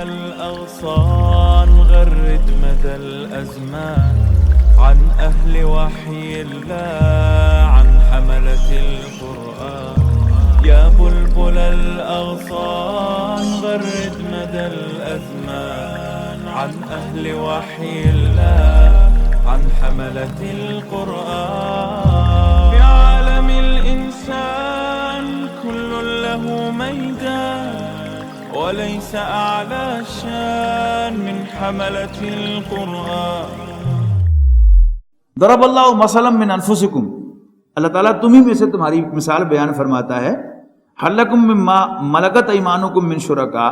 الأغصان غرد مدى الأزمان عن أهل وحي الله عن حملة القرآن يا بلبل الأغصان غرد مدى الأزمان عن أهل وحي الله عن حملة القرآن في عالم الإنسان كل له ميدان وليس أعلى شان من حملة القرآن. ضرب اللہ مثلا من انفسکم، اللہ تعالیٰ تمہیں میں سے تمہاری مثال بیان فرماتا ہے. حل لکم مما ملکت ایمانکم من شرکاء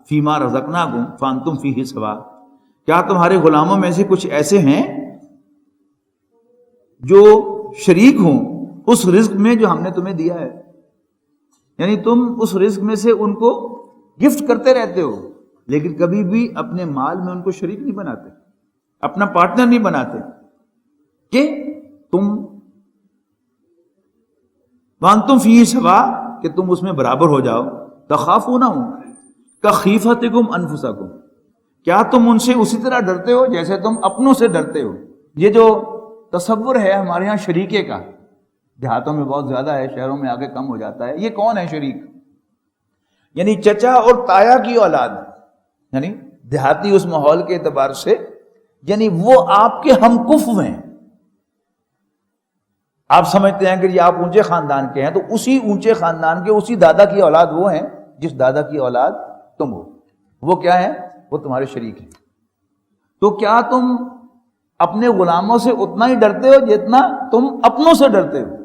فیما رزقناکم فانتم فیہ سواء، کیا تمہارے غلاموں میں سے کچھ ایسے ہیں جو شریک ہوں اس رزق میں جو ہم نے تمہیں دیا ہے؟ یعنی تم اس رزق میں سے ان کو گفٹ کرتے رہتے ہو لیکن کبھی بھی اپنے مال میں ان کو شریک نہیں بناتے، اپنا پارٹنر نہیں بناتے کہ تم وانتم فیہ سواء، کہ تم اس میں برابر ہو جاؤ. تخافونہم کخیفتکم انفسکم، کیا تم ان سے اسی طرح ڈرتے ہو جیسے تم اپنوں سے ڈرتے ہو؟ یہ جو تصور ہے ہمارے ہاں شریکے کا، دیہاتوں میں بہت زیادہ ہے، شہروں میں آگے کم ہو جاتا ہے. یہ کون ہے شریک؟ یعنی چچا اور تایا کی اولاد، یعنی دیہاتی اس ماحول کے اعتبار سے، یعنی وہ آپ کے ہم کفو ہیں. آپ سمجھتے ہیں کہ یہ آپ اونچے خاندان کے ہیں، تو اسی اونچے خاندان کے اسی دادا کی اولاد وہ ہیں جس دادا کی اولاد تم ہو. وہ کیا ہیں؟ وہ تمہارے شریک ہیں. تو کیا تم اپنے غلاموں سے اتنا ہی ڈرتے ہو جتنا تم اپنوں سے ڈرتے ہو؟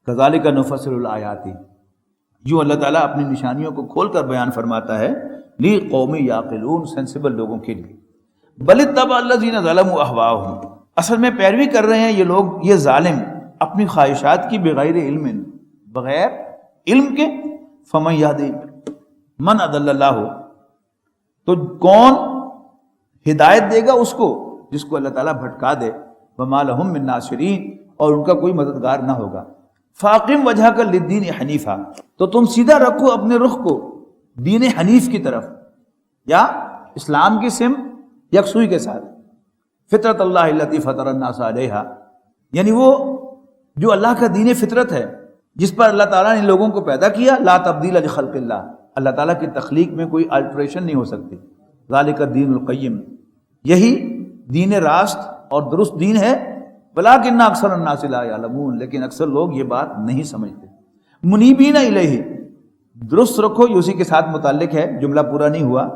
کذالک نفصل الآیات، یوں اللہ تعالیٰ اپنی نشانیوں کو کھول کر بیان فرماتا ہے لی قوم یعقلون، سینسیبل لوگوں کے لیے. بل اتبع الذین ظلموا اہواءہم، اصل میں پیروی کر رہے ہیں یہ لوگ، یہ ظالم، اپنی خواہشات کی بغیر علم، بغیر علم کے. فمن یہدی من اضل اللہ، تو کون ہدایت دے گا اس کو جس کو اللہ تعالیٰ بھٹکا دے. وما لہم من ناصرین، اور ان کا کوئی مددگار نہ ہوگا. فاقم وجہک للدین حنیفا، تو تم سیدھا رکھو اپنے رخ کو دین حنیف کی طرف، یا اسلام کی سمت یکسوئی کے ساتھ. فطرت اللہ التی فطر الناس علیہا، یعنی وہ جو اللہ کا دین فطرت ہے جس پر اللہ تعالیٰ نے لوگوں کو پیدا کیا. لا تبدیل لخلق اللہ، اللہ تعالیٰ کی تخلیق میں کوئی الٹریشن نہیں ہو سکتی. ذالک الدین القیم، یہی دین راست اور درست دین ہے. ولکن اکثر الناس لا یعلمون، لیکن اکثر لوگ یہ بات نہیں سمجھتے. منیبین الیہ، درست رکھو، یہ اسی کے ساتھ متعلق ہے، جملہ پورا نہیں ہوا.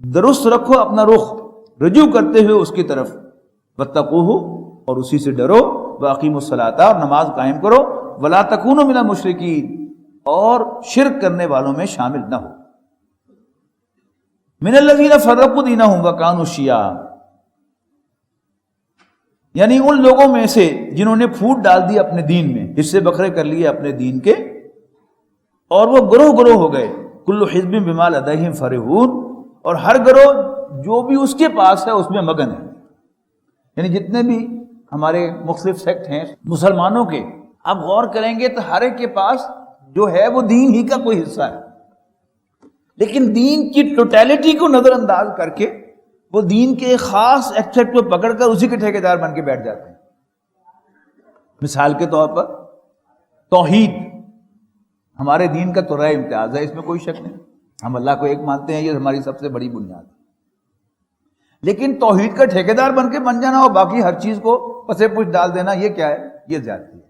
درست رکھو اپنا رخ، رجوع کرتے ہوئے اس کی طرف. واتقوہ، اور اسی سے ڈرو. واقیموا الصلاۃ، اور نماز قائم کرو. ولا تکونوا من المشرکین، اور شرک کرنے والوں میں شامل نہ ہو. من الذین فرقوا دینہم وکانوا شیعا، یعنی ان لوگوں میں سے جنہوں نے پھوٹ ڈال دی اپنے دین میں، حصے بکھرے کر لیے اپنے دین کے، اور وہ گروہ گروہ ہو گئے. کل حزب بما لدیہم فرحون، اور ہر گروہ جو بھی اس کے پاس ہے اس میں مگن ہے. یعنی جتنے بھی ہمارے مختلف سیکٹ ہیں مسلمانوں کے، آپ غور کریں گے تو ہر ایک کے پاس جو ہے وہ دین ہی کا کوئی حصہ ہے، لیکن دین کی ٹوٹیلٹی کو نظر انداز کر کے وہ دین کے ایک خاص ایکسپٹ کو پکڑ کر اسی کے ٹھیکیدار بن کے بیٹھ جاتے ہیں. مثال کے طور پر توحید ہمارے دین کا تو رائے امتیاز ہے، اس میں کوئی شک نہیں. ہم اللہ کو ایک مانتے ہیں، یہ ہماری سب سے بڑی بنیاد ہے. لیکن توحید کا ٹھیکیدار بن کے بن جانا اور باقی ہر چیز کو پسے پوچھ ڈال دینا، یہ کیا ہے؟ یہ زیادتی ہے.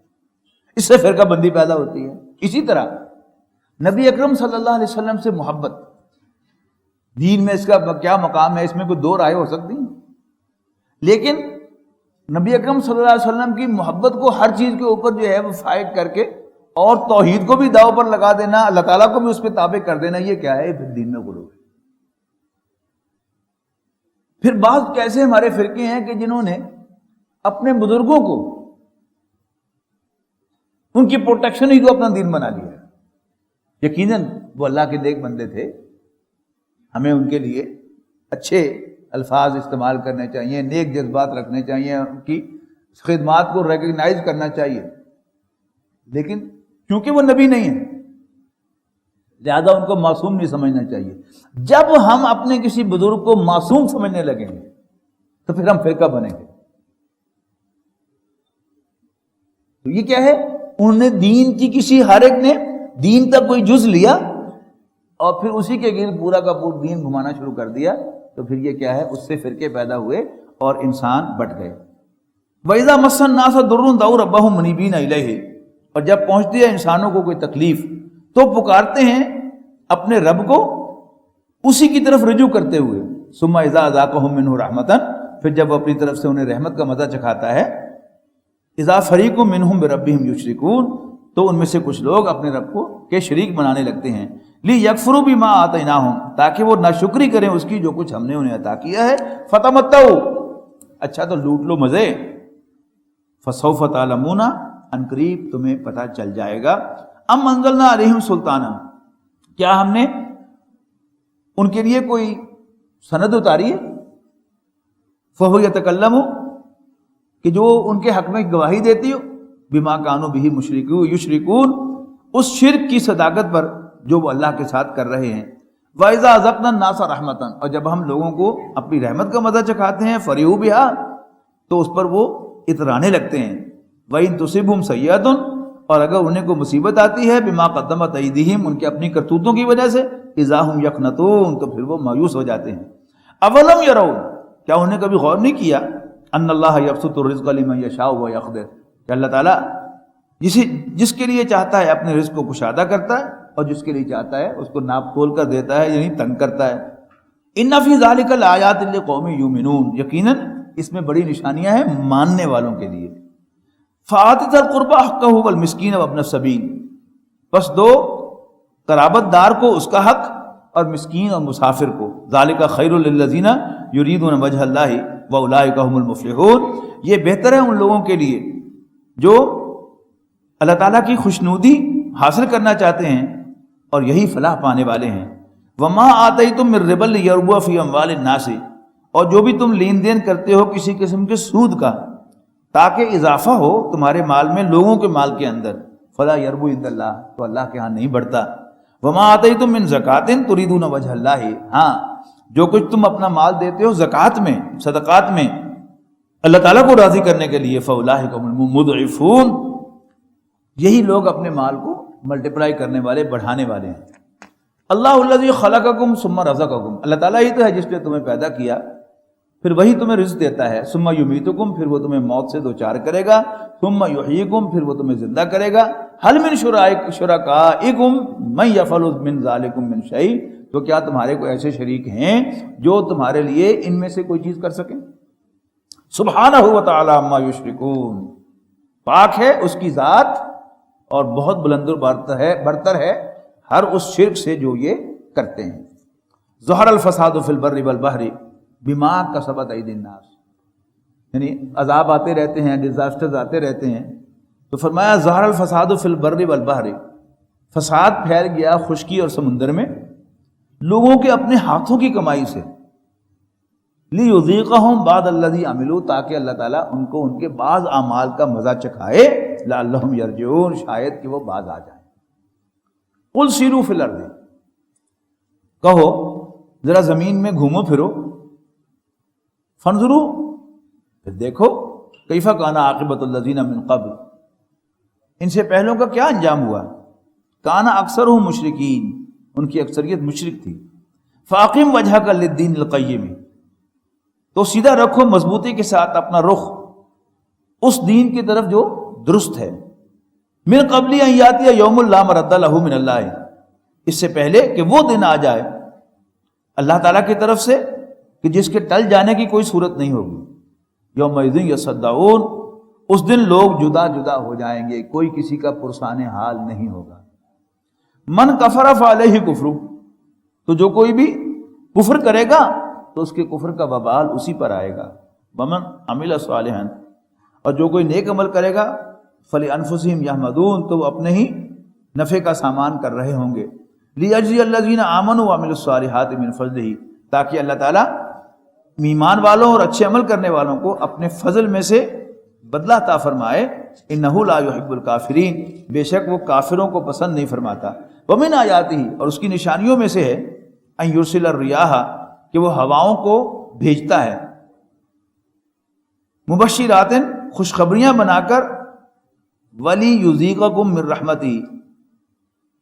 اس سے فرقہ بندی پیدا ہوتی ہے. اسی طرح نبی اکرم صلی اللہ علیہ وسلم سے محبت، دین میں اس کا کیا مقام ہے، اس میں کوئی دو رائے ہو سکتی ہیں. لیکن نبی اکرم صلی اللہ علیہ وسلم کی محبت کو ہر چیز کے اوپر جو ہے وہ فائٹ کر کے، اور توحید کو بھی داؤ پر لگا دینا، اللہ تعالیٰ کو بھی اس پہ تابع کر دینا، یہ کیا ہے؟ پھر دین میں غلو ہے. پھر بعض کیسے ہمارے فرقے ہیں کہ جنہوں نے اپنے بزرگوں کو، ان کی پروٹیکشن ہی کو اپنا دین بنا لیا. یقیناً وہ اللہ کے نیک بندے تھے، ہمیں ان کے لیے اچھے الفاظ استعمال کرنے چاہیے، نیک جذبات رکھنے چاہیے، ان کی خدمات کو ریکگنائز کرنا چاہیے. لیکن کیونکہ وہ نبی نہیں ہے، لہذا ان کو معصوم نہیں سمجھنا چاہیے. جب ہم اپنے کسی بزرگ کو معصوم سمجھنے لگیں گے تو پھر ہم فرقہ بنیں گے. تو یہ کیا ہے؟ انہوں نے دین کی کسی ہر ایک نے دین تک کوئی جز لیا اور پھر اسی کے گرد پورا کا پورا دین گھمانا شروع کر دیا. تو پھر یہ کیا ہے؟ اس سے فرقے پیدا ہوئے اور انسان بٹ گئے. وَإِذَا مَسَّ النَّاسَ ضُرٌّ دَعَوْا رَبَّهُم مُنِيبِينَ إِلَيْهِ، اور جب پہنچتی ہے انسانوں کو کوئی تکلیف تو پکارتے ہیں اپنے رب کو اسی کی طرف رجوع کرتے ہوئے. ثُمَّ إِذَا أَذَاقَهُم مِّنْهُ رَحْمَةً، پھر جب اپنی طرف سے انہیں رحمت کا مزہ چکھاتا ہے. اذا فریق منہم بربہم یشرکون، تو ان میں سے کچھ لوگ اپنے رب کو کے شریک بنانے لگتے ہیں. لیکفروا بما آتیناہم، تاکہ وہ ناشکری کریں اس کی جو کچھ ہم نے انہیں عطا کیا ہے. فتمتعوا، اچھا تو لوٹ لو مزے. فسوف تعلمون، ان قریب تمہیں پتہ چل جائے گا. ام انزلنا علیہم سلطانا، کیا ہم نے ان کے لیے کوئی سند اتاری ہے؟ فہو یتکلم، کہ جو ان کے حق میں گواہی دیتی ہو. بما کانوا بہ یشرکون، اس شرک کی صداقت پر جو وہ اللہ کے ساتھ کر رہے ہیں. وَإِذَا أَذَقْنَا النَّاسَ رَحْمَةً، اور جب ہم لوگوں کو اپنی رحمت کا مزہ چکھاتے ہیں. فَرِحُوا بِهَا، تو اس پر وہ اترانے لگتے ہیں. وَإِن تُصِبْهُمْ سَيِّئَةٌ، اور اگر انہیں کوئی مصیبت آتی ہے بما قدمت ایدیہم، ان کے اپنی کرتوتوں کی وجہ سے. اذا ہم یقنطون، تو پھر وہ مایوس ہو جاتے ہیں. اولم یرون، کیا انہیں کبھی غور نہیں کیا؟ ان اللہ یبسط الرزق لمن یشاء ویقدر، کہ اللہ تعالیٰ جس کے لیے چاہتا ہے اپنے رزق کو کشادہ کرتا ہے اور جس کے لیے چاہتا ہے اس کو ناپ تول کر دیتا ہے، یعنی تنگ کرتا ہے. ان فی ذلک لآیات لقوم یؤمنون، یقیناً اس میں بڑی نشانیاں ہیں ماننے والوں کے لیے. فآت ذی القربى حقہ والمسکین وابن السبیل، بس دو قرابت دار کو اس کا حق اور مسکین اور مسافر کو. ذالک خیر للذین یریدون وجہ اللہ واولئک هم المفلحون، یہ بہتر ہے ان لوگوں کے لیے جو اللہ تعالیٰ کی خوشنودی حاصل کرنا چاہتے ہیں اور یہی فلاح پانے والے ہیں. وما آتیتم من ربا لیربو فی اموال الناس، اور جو بھی تم لین دین کرتے ہو کسی قسم کے سود کا تاکہ اضافہ ہو تمہارے مال میں لوگوں کے مال کے اندر. فلا یربو عند اللہ، تو اللہ کے ہاں نہیں بڑھتا. وما آتیتم من زکات تریدون وجہ اللہ، ہاں جو کچھ تم اپنا مال دیتے ہو زکوٰۃ میں صدقات میں اللہ تعالیٰ کو راضی کرنے کے لیے. فاولئک هم المضعفون، یہی لوگ اپنے مال کو ملٹیپلائی کرنے والے، بڑھانے والے ہیں. اللہ الذی خلقکم ثم رزقکم، اللہ تعالیٰ ہی تو ہے جس نے تمہیں پیدا کیا پھر وہی تمہیں رزق دیتا ہے. ثم یمیتکم، پھر وہ تمہیں موت سے دوچار کرے گا. ثم یحییکم، پھر وہ تمہیں زندہ کرے گا. هل من شرکائکم من یفعل من ذلکم من شیء، تو کیا تمہارے کوئی ایسے شریک ہیں جو تمہارے لیے ان میں سے کوئی چیز کر سکیں؟ سبحانہ و تعالی عما یشرکون، پاک ہے اس کی ذات اور بہت بلند و برتر ہے ہر اس شرک سے جو یہ کرتے ہیں. ظہر الفساد فی البر والبحر بما کسبت ایدی الناس، یعنی عذاب آتے رہتے ہیں، ڈیزاسٹرز آتے رہتے ہیں. تو فرمایا ظہر الفساد فی البر والبحر، فساد پھیل گیا خشکی اور سمندر میں لوگوں کے اپنے ہاتھوں کی کمائی سے. لیذیقہم بعض الذی عملوا، تاکہ اللہ تعالیٰ ان کو ان کے بعض اعمال کا مزہ چکھائے. لعلہم یرجعون، شاید کہ وہ باز آ جائیں. قل سیروا فی الارض، کہو ذرا زمین میں گھومو پھرو. فانظروا، پھر دیکھو کیف کان عاقبۃ الذین من قبل، ان سے پہلوں کا کیا انجام ہوا. کان اکثرهم مشرکین، ان کی اکثریت مشرک تھی. فاقم وجہک للدین القیم، تو سیدھا رکھو مضبوطی کے ساتھ اپنا رخ اس دین کی طرف جو درست ہے. من قبل ان یاتی یوم لا مرد لہ من اللہ، اس سے پہلے کہ وہ دن آ جائے اللہ تعالیٰ کی طرف سے کہ جس کے ٹل جانے کی کوئی صورت نہیں ہوگی. یومئذ یصدعون، اس دن لوگ جدا جدا ہو جائیں گے، کوئی کسی کا پرسان حال نہیں ہوگا. من کفر فعلیہ کفر، تو جو کوئی بھی کفر کرے گا تو اس کے کفر کا وبال اسی پر آئے گا. ومن عمل صالحا، اور جو کوئی نیک عمل کرے گا فلانفسہم یحمدون، تو وہ اپنے ہی نفع کا سامان کر رہے ہوں گے. لیجزی الذین آمنوا وعملوا الصالحات من فضلہ، تاکہ اللہ تعالیٰ ایمان والوں اور اچھے عمل کرنے والوں کو اپنے فضل میں سے بدلہ عطا فرمائے. انہ لا یحب الکافرین، بے شک وہ کافروں کو پسند نہیں فرماتا. ومن آیاتہ، اور اس کی نشانیوں میں سے ہے ان یرسل الریاح، کہ وہ ہواؤں کو بھیجتا ہے، مبشرات، خوشخبریاں بنا کر، ولی یذیقکم من رحمتہ،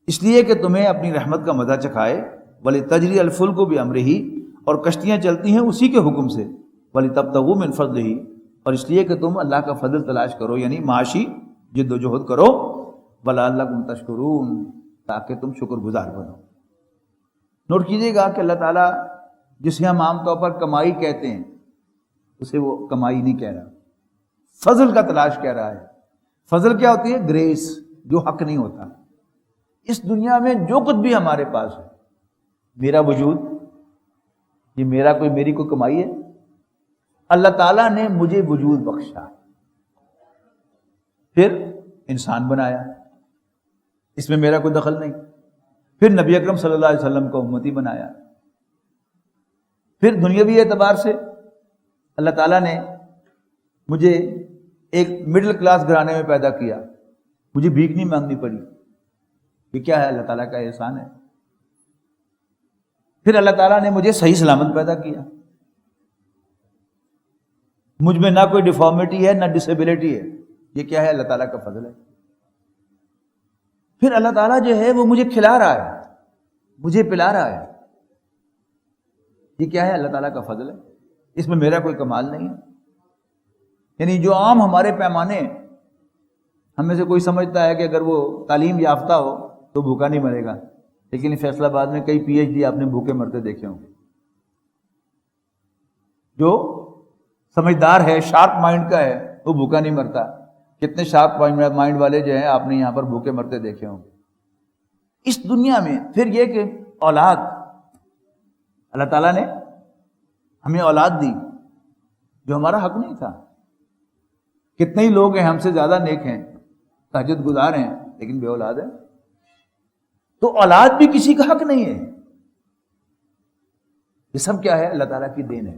اس لیے کہ تمہیں اپنی رحمت کا مزہ چکھائے، ولی تجری الفلک بامرہ، اور کشتیاں چلتی ہیں اسی کے حکم سے، ولی تبتغوا من فضلہ، اور اس لیے کہ تم اللہ کا فضل تلاش کرو، یعنی معاشی جد و جہد کرو، ولعلکم تشکرون، تاکہ تم شکر گزار بنو. نوٹ کیجئے گا کہ اللہ تعالیٰ جسے ہم عام طور پر کمائی کہتے ہیں، اسے وہ کمائی نہیں کہہ رہا، فضل کا تلاش کہہ رہا ہے. فضل کیا ہوتی ہے؟ گریس، جو حق نہیں ہوتا. اس دنیا میں جو کچھ بھی ہمارے پاس ہے، میرا وجود، یہ میری کوئی کمائی ہے؟ اللہ تعالیٰ نے مجھے وجود بخشا، پھر انسان بنایا، اس میں میرا کوئی دخل نہیں. پھر نبی اکرم صلی اللہ علیہ وسلم کو امتی بنایا. پھر دنیاوی اعتبار سے اللہ تعالیٰ نے مجھے ایک مڈل کلاس گھرانے میں پیدا کیا، مجھے بھیک نہیں مانگنی پڑی. یہ کیا ہے؟ اللہ تعالیٰ کا احسان ہے. پھر اللہ تعالیٰ نے مجھے صحیح سلامت پیدا کیا، مجھ میں نہ کوئی ڈیفارمیٹی ہے نہ ڈسیبلٹی ہے. یہ کیا ہے؟ اللہ تعالیٰ کا فضل ہے. پھر اللہ تعالیٰ جو ہے وہ مجھے کھلا رہا ہے، مجھے پلا رہا ہے. یہ کیا ہے؟ اللہ تعالیٰ کا فضل ہے. اس میں میرا کوئی کمال نہیں ہے. یعنی جو عام ہمارے پیمانے، ہم میں سے کوئی سمجھتا ہے کہ اگر وہ تعلیم یافتہ ہو تو بھوکا نہیں مرے گا، لیکن فیصلہ آباد میں کئی پی ایچ ڈی آپ نے بھوکے مرتے دیکھے ہوں گے. جو سمجھدار ہے، شارپ مائنڈ کا ہے، وہ بھوکا نہیں مرتا. کتنے شارپ مائنڈ والے جو ہیں آپ نے یہاں پر بھوکے مرتے دیکھے ہوں گے اس دنیا میں. پھر یہ کہ اولاد، اللہ تعالیٰ نے ہمیں اولاد دی جو ہمارا حق نہیں تھا. کتنے ہی لوگ ہیں ہم سے زیادہ نیک ہیں، تہجد گزار ہیں، لیکن بے اولاد ہیں. تو اولاد بھی کسی کا حق نہیں ہے. یہ سب کیا ہے؟ اللہ تعالیٰ کی دین ہے.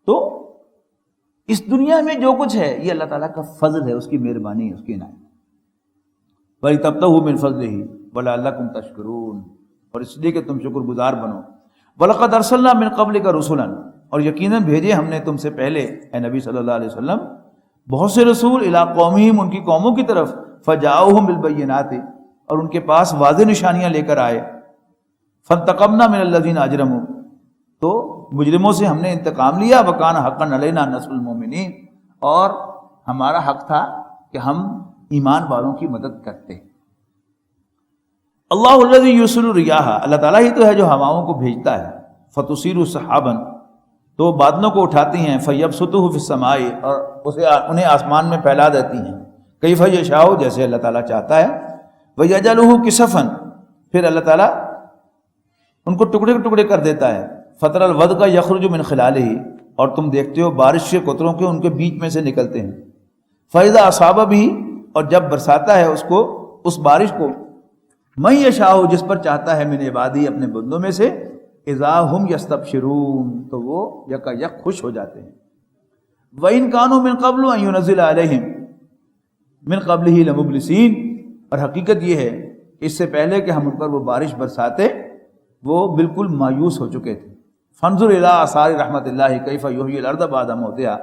تو اس دنیا میں جو کچھ ہے یہ اللہ تعالیٰ کا فضل ہے، اس کی مہربانی ہے، اس کی عنایت. وَلِتَبْتَغُوا مِنْ فَضْلِهِ وَلَعَلَّكُمْ تَشْكُرُونَ، اور اس لیے کہ تم شکر گزار بنو. وَلَقَدْ أَرْسَلْنَا مِنْ قَبْلِكَ رُسُلًا، اور یقیناً بھیجے ہم نے تم سے پہلے اے نبی صلی اللہ علیہ وسلم بہت سے رسول الی قومہم، ان کی قوموں کی طرف، فجاؤہم بالبینات، اور ان کے پاس واضح نشانیاں لے کر آئے. فانتقمنا من الذین اجرموا، تو مجرموں سے ہم نے انتقام لیا. وکان حقا علینا نصر المومنین، اور ہمارا حق تھا کہ ہم ایمان والوں کی مدد کرتے. اللہ الذی یرسل الریاح، اللہ تعالیٰ ہی تو ہے جو ہواؤں کو بھیجتا ہے. فتصیر سحابا، تو بادلوں کو اٹھاتی ہیں. فیبسطہ فی السماء، اور انہیں آسمان میں پھیلا دیتی ہیں. کیف یشاء، جیسے اللہ تعالیٰ چاہتا ہے. ویجعلہ کسفا، پھر اللہ تعالیٰ ان کو ٹکڑے ٹکڑے کر دیتا ہے. فطر الودق یخرج من خلالہ، اور تم دیکھتے ہو بارش کے قطروں کے ان کے بیچ میں سے نکلتے ہیں. فاذا اصاب بھی، اور جب برساتا ہے اس کو، اس بارش کو، من یشاء، جس پر چاہتا ہے، من عبادی، اپنے بندوں میں سے، اذا ہم یستبشرون، تو وہ یکا یک خوش ہو جاتے ہیں. وَإِن كَانُوا مِن قَبْلُ أَن يُنَزِّلَ عَلَيْهِم مِن قَبْلِهِ لَمُبْلِسِينَ، اور حقیقت یہ ہے کہ اس سے پہلے کہ ہم ان پر وہ بارش برساتے وہ بالکل مایوس ہو چکے تھے. فانظر الی آثار رحمت اللہ کیف یحیی الارض بعد موتہا،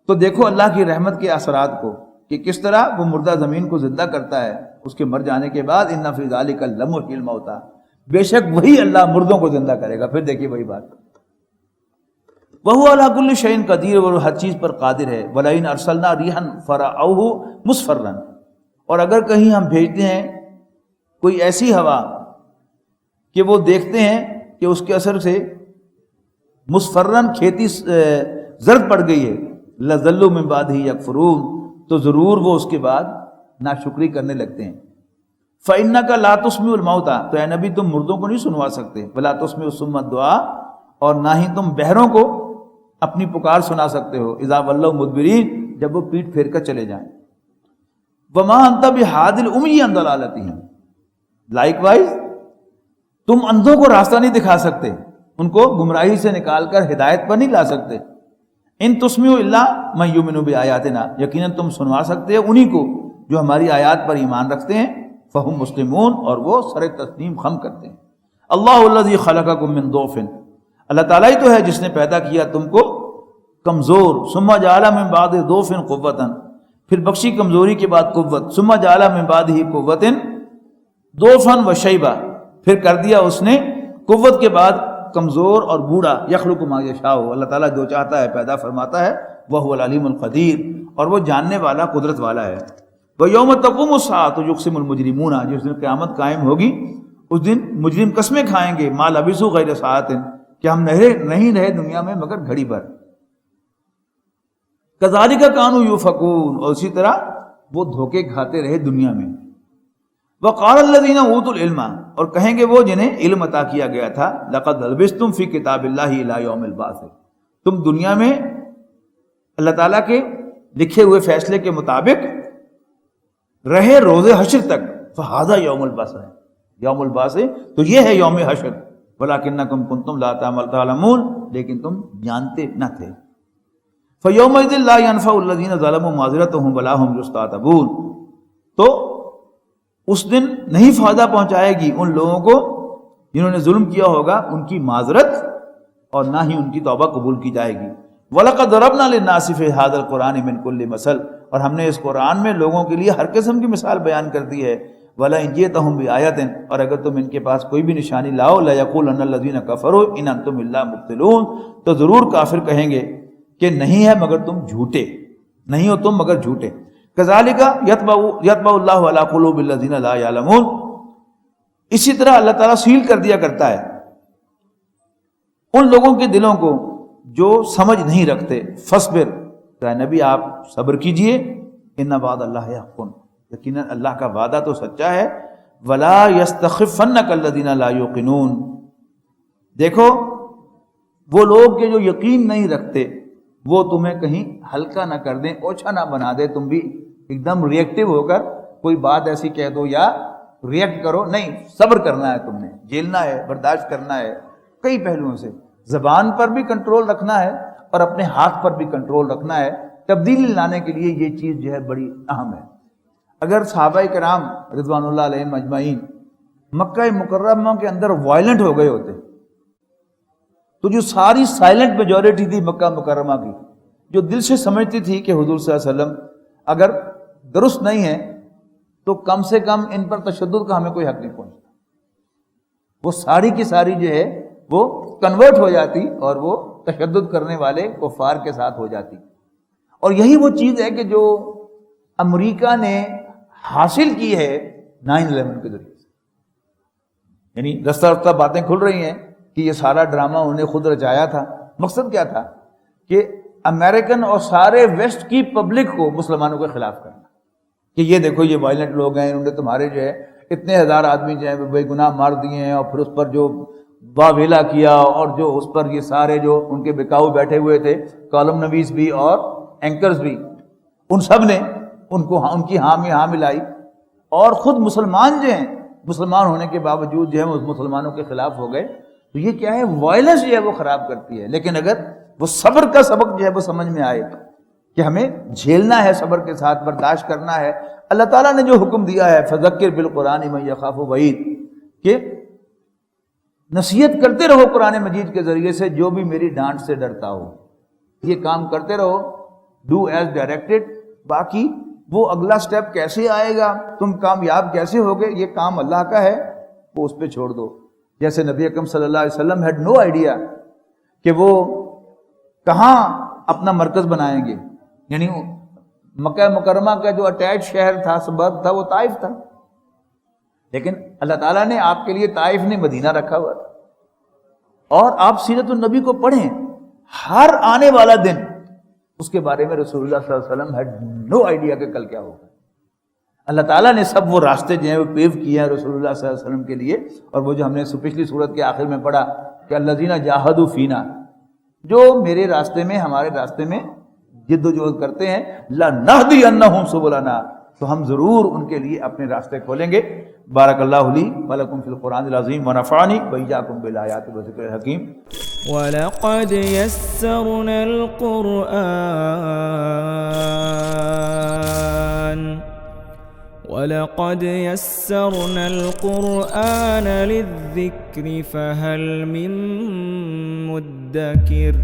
تو دیکھو اللہ کی رحمت کے اثرات کو کہ کس طرح وہ مردہ زمین کو زندہ کرتا ہے اس کے مر جانے کے بعد. ان فی ذلک لمحیی الموتى، بے شک وہی اللہ مردوں کو زندہ کرے گا. پھر دیکھیے وہی بات، وَهُوَ عَلَىٰ كُلِّ شَيْءٍ قَدِيرٌ، وہ ہر چیز پر قادر ہے. وَلَئِنْ أَرْسَلْنَا رِيحًا فَرَأَوْهُ مُصْفَرًّا، اور اگر کہیں ہم بھیجتے ہیں کوئی ایسی ہوا کہ وہ دیکھتے ہیں کہ اس کے اثر سے مصفرن، کھیتی زرد پڑ گئی ہے، لَظَلُّوا مِن بَعْدِهِ يَكْفُرُونَ، تو ضرور وہ اس کے بعد ناشکری کرنے لگتے ہیں. فَإِنَّكَ لَا تُسْمِعُ الْمَوْتَى، تو اے نبی تم مردوں کو نہیں سنوا سکتے. وَلَا تُسْمِعُ الصُّمَّ الدُّعَاء، اور نہ ہی تم بہروں کو اپنی پکار سنا سکتے ہو. اذا ولوا مدبرین، جب وہ پیٹ پھیر کر چلے جائیں. وما انت بہادی العمی عن ضلالتہم، لائک وائز تم اندھوں کو راستہ نہیں دکھا سکتے، ان کو گمراہی سے نکال کر ہدایت پر نہیں لا سکتے. ان تسمعوا الا من یؤمن بآیاتنا، یقیناً تم سنوا سکتے ہو انہی کو جو ہماری آیات پر ایمان رکھتے ہیں، فہم مسلمون، اور وہ سر تسلیم خم کرتے ہیں۔ اللہ الذی خلقکم من ضعف، اللہ تعالیٰ ہی تو ہے جس نے پیدا کیا تم کو کمزور، ثم جعل من بعد ضعف قوۃ، پھر بخشی کمزوری کے بعد قوت، ثم جعل من بعدہ قوۃ ضعفا وشیبہ، پھر کر دیا اس نے قوت کے بعد کمزور اور بوڑھا، یخلق ما یشاء، اللہ تعالیٰ جو چاہتا ہے پیدا فرماتا ہے، وہو العلیم القدیر، اور وہ جاننے والا قدرت والا ہے۔ وَيَوْمَ تَقُومُ السَّاعَةُ يُقْسِمُ الْمُجْرِمُونَ، جس دن قیامت قائم ہوگی اس دن مجرم قسمیں کھائیں گے، مَا لَبِثُوا غَيْرَ سَاعَةٍ، کہ ہم نہیں رہے دنیا میں مگر گھڑی بھر۔ كَذَلِكَ كَانُوا يُؤْفَكُونَ، اور اسی طرح وہ دھوکے کھاتے رہے دنیا میں۔ وَقَالَ الَّذِينَ أُوتُوا الْعِلْمَ، اور کہیں گے وہ جنہیں علم عطا کیا گیا تھا، لَقَدْ لَبِثْتُمْ فِي كِتَابِ اللَّهِ إِلَىٰ يَوْمِ الْبَعْثِ، تم دنیا میں اللہ تعالیٰ کے لکھے ہوئے فیصلے کے مطابق رہے روز حشر تک، فَهَذَا يَوْمُ الْبَعْثِ، یوم البعث تو یہ ہے یوم حشر، وَلَٰكِنَّكُمْ كُنتُمْ لَا تَعْلَمُونَ، لیکن تم جانتے نہ تھے۔ فَيَوْمَئِذٍ لَا يَنفَعُ الَّذِينَ ظَلَمُوا مَعْذِرَتُهُمْ وَلَا هُمْ يُسْتَعْتَبُونَ، تو اس دن نہیں فائدہ پہنچائے گی ان لوگوں کو جنہوں نے ظلم کیا ہوگا ان کی معذرت، اور نہ ہی ان کی توبہ قبول کی جائے گی۔ وَلَقَدْ ضَرَبْنَا لِلنَّاسِ فِي هَٰذَا الْقُرْآنِ مِنْ كُلِّ مَثَلٍ، اور ہم نے اس قرآن میں لوگوں کے لیے ہر قسم کی مثال بیان کر دی ہے۔ وَلَئِن جِئْتَهُم بِآیَةٍ، اور اگر تم ان کے پاس کوئی بھی نشانی لاؤ، لَيَقُولَنَّ الَّذِينَ كَفَرُوا إِنْ أَنْتُمْ إِلَّا مُبْطِلُونَ، تو ضرور کافر کہیں گے کہ نہیں ہے مگر تم جھوٹے، نہیں ہو تم مگر جھوٹے۔ كَذَلِكَ يَطْبَعُ اللَّهُ عَلَىٰ قُلُوبِ الَّذِينَ لَا يَعْلَمُونَ، اسی طرح اللہ تعالیٰ سیل کر دیا کرتا ہے ان لوگوں کے دلوں کو جو سمجھ نہیں رکھتے۔ فَاصْبِرْ، کہ نبی آپ صبر کیجئے، إِنَّ وعد اللَّهِ حَقٌّ، یقیناً اللہ کا وعدہ تو سچا ہے۔ وَلَا يَسْتَخِفَّنَّكَ الَّذِينَ لَا يُوقِنُونَ، دیکھو وہ لوگ کہ جو یقین نہیں رکھتے وہ تمہیں کہیں ہلکا نہ کر دیں، اوچھا نہ بنا دے، تم بھی ایک دم ریئیکٹیو ہو کر کوئی بات ایسی کہہ دو یا ریئیکٹ کرو، نہیں، صبر کرنا ہے، تم نے جھیلنا ہے، برداشت کرنا ہے کئی پہلوؤں سے، زبان پر بھی کنٹرول رکھنا ہے اور اپنے ہاتھ پر بھی کنٹرول رکھنا ہے۔ تبدیلی لانے کے لیے یہ چیز جو ہے بڑی اہم ہے۔ اگر صحابہ کرام رضوان اللہ علیہم اجمعین مکہ مکرمہ کے اندر وائلنٹ ہو گئے ہوتے تو جو ساری سائلنٹ میجورٹی تھی مکہ مکرمہ کی، جو دل سے سمجھتی تھی کہ حضور صلی اللہ علیہ وسلم اگر درست نہیں ہے تو کم سے کم ان پر تشدد کا ہمیں کوئی حق نہیں پہنچتا، وہ ساری کی ساری جو ہے وہ کنورٹ ہو جاتی اور وہ تشدد کرنے والے کفار کے ساتھ ہو جاتی۔ اور یہی وہ چیز ہے کہ جو امریکہ نے حاصل کی ہے 9/11 کے ذریعے سے، یعنی رفتہ رفتہ باتیں کھل رہی ہیں کہ یہ سارا ڈرامہ انہیں خود رچایا تھا۔ مقصد کیا تھا کہ امریکن اور سارے ویسٹ کی پبلک کو مسلمانوں کے خلاف کرنا، کہ یہ دیکھو یہ وائلنٹ لوگ ہیں، انہوں نے تمہارے جو ہے اتنے ہزار آدمی جو ہے بے گناہ مار دیے ہیں، اور پھر اس پر جو واویلا کیا، اور جو اس پر یہ سارے جو ان کے بکاؤ بیٹھے ہوئے تھے کالم نویس بھی اور اینکرز بھی، ان سب نے ان کی ہاں ملائی، اور خود مسلمان جو ہیں مسلمان ہونے کے باوجود جو ہے وہ مسلمانوں کے خلاف ہو گئے۔ تو یہ کیا ہے، وائلنس جو ہے وہ خراب کرتی ہے۔ لیکن اگر وہ صبر کا سبق جو ہے وہ سمجھ میں آئے کہ ہمیں جھیلنا ہے، صبر کے ساتھ برداشت کرنا ہے، اللہ تعالیٰ نے جو حکم دیا ہے فذکر بالقرآن من یخاف وعید، کہ نصیحت کرتے رہو قرآن مجید کے ذریعے سے جو بھی میری ڈانٹ سے ڈرتا ہو، یہ کام کرتے رہو، ڈو ایز ڈائریکٹڈ، باقی وہ اگلا سٹیپ کیسے آئے گا، تم کامیاب کیسے ہوگے، یہ کام اللہ کا ہے، وہ اس پہ چھوڑ دو۔ جیسے نبی اکرم صلی اللہ علیہ وسلم ہیڈ نو آئیڈیا کہ وہ کہاں اپنا مرکز بنائیں گے، یعنی مکہ مکرمہ کا جو اٹیچ شہر تھا، سبب تھا، وہ طائف تھا، لیکن اللہ تعالیٰ نے آپ کے لیے طائف نے مدینہ رکھا ہوا تھا۔ اور آپ سیرت النبی کو پڑھیں، ہر آنے والا دن اس کے بارے میں رسول اللہ صلی اللہ علیہ وسلم ہیڈ نو آئیڈیا کہ کل کیا ہوگا۔ اللہ تعالیٰ نے سب وہ راستے جو ہیں وہ پیو کیے ہیں رسول اللہ صلی اللہ علیہ وسلم کے لیے، اور وہ جو ہم نے پچھلی صورت کے آخر میں پڑھا کہ الذین جاہدوا فینا، جو میرے راستے میں، ہمارے راستے میں جد و جہد کرتے ہیں، لنہدینہم سبلنا، تو ہم ضرور ان کے لیے اپنے راستے کھولیں گے۔ بارک اللہ لی ولکم فی القرآن العظیم ونفعنی وإیاکم بالآیات والذکر الحکیم۔ وَلَقَدْ يَسَّرْنَا الْقُرْآنَ لِلذِّكْرِ فَهَلْ مِن مُّدَّكِرٍ